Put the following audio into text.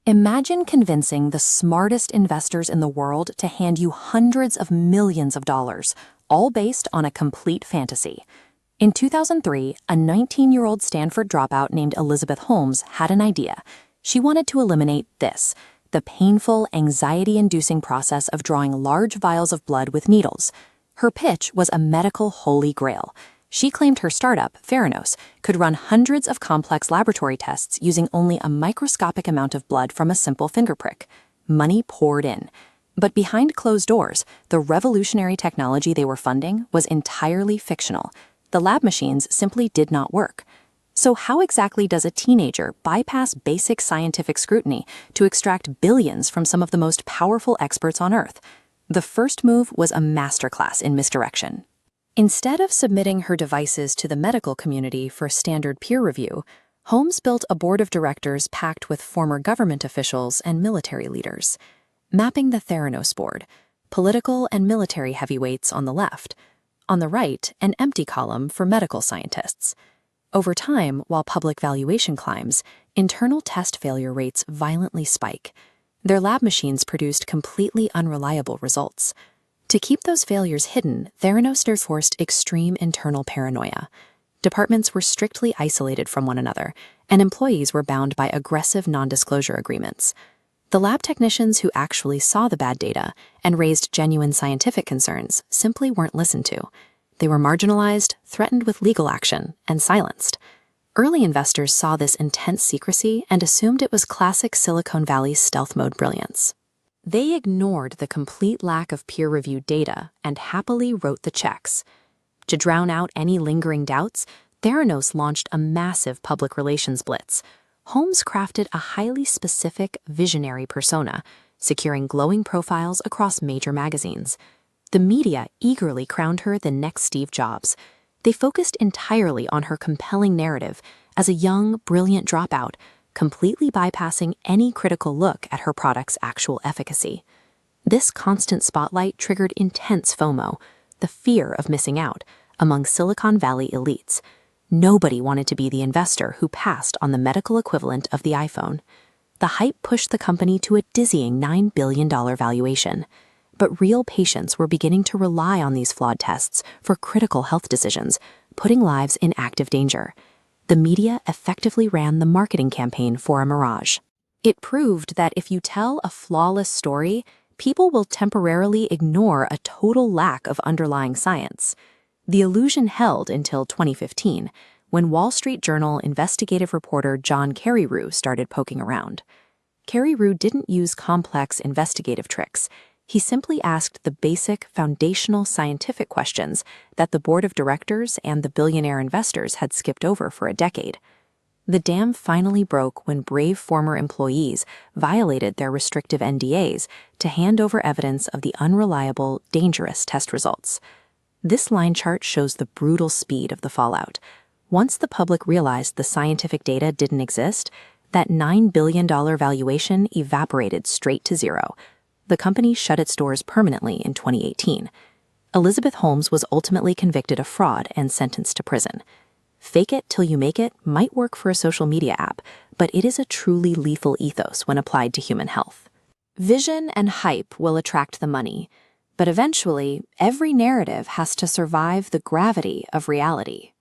Imagine convincing the smartest investors in the world to hand you hundreds of millions of dollars, all based on a complete fantasy. In 2003, a 19-year-old Stanford dropout named Elizabeth Holmes had an idea. She wanted to eliminate this, the painful, anxiety-inducing process of drawing large vials of blood with needles. Her pitch was a medical holy grail. She claimed her startup, Theranos, could run hundreds of complex laboratory tests using only a microscopic amount of blood from a simple finger prick. Money poured in. But behind closed doors, the revolutionary technology they were funding was entirely fictional. The lab machines simply did not work. So how exactly does a teenager bypass basic scientific scrutiny to extract billions from some of the most powerful experts on Earth? The first move was a masterclass in misdirection. Instead of submitting her devices to the medical community for standard peer review, Holmes built a board of directors packed with former government officials and military leaders. Mapping the Theranos board, political and military heavyweights on the left. On the right, an empty column for medical scientists. Over time, while public valuation climbs, internal test failure rates violently spike. Their lab machines produced completely unreliable results. To keep those failures hidden, Theranos enforced extreme internal paranoia. Departments were strictly isolated from one another, and employees were bound by aggressive non-disclosure agreements. The lab technicians who actually saw the bad data and raised genuine scientific concerns simply weren't listened to. They were marginalized, threatened with legal action, and silenced. Early investors saw this intense secrecy and assumed it was classic Silicon Valley stealth mode brilliance. They ignored the complete lack of peer-reviewed data and happily wrote the checks. To drown out any lingering doubts, Theranos launched a massive public relations blitz. Holmes crafted a highly specific, visionary persona, securing glowing profiles across major magazines. The media eagerly crowned her the next Steve Jobs. They focused entirely on her compelling narrative as a young, brilliant dropout, completely bypassing any critical look at her product's actual efficacy. This constant spotlight triggered intense FOMO, the fear of missing out, among Silicon Valley elites. Nobody wanted to be the investor who passed on the medical equivalent of the iPhone. The hype pushed the company to a dizzying $9 billion valuation. But real patients were beginning to rely on these flawed tests for critical health decisions, putting lives in active danger. The media effectively ran the marketing campaign for a mirage. It proved that if you tell a flawless story, people will temporarily ignore a total lack of underlying science. The illusion held until 2015, when Wall Street Journal investigative reporter John Carreyrou started poking around. Carreyrou didn't use complex investigative tricks. He simply asked the basic, foundational scientific questions that the board of directors and the billionaire investors had skipped over for a decade. The dam finally broke when brave former employees violated their restrictive NDAs to hand over evidence of the unreliable, dangerous test results. This line chart shows the brutal speed of the fallout. Once the public realized the scientific data didn't exist, that $9 billion valuation evaporated straight to zero. The company shut its doors permanently in 2018. Elizabeth Holmes was ultimately convicted of fraud and sentenced to prison. Fake it till you make it might work for a social media app, but it is a truly lethal ethos when applied to human health. Vision and hype will attract the money, but eventually, every narrative has to survive the gravity of reality.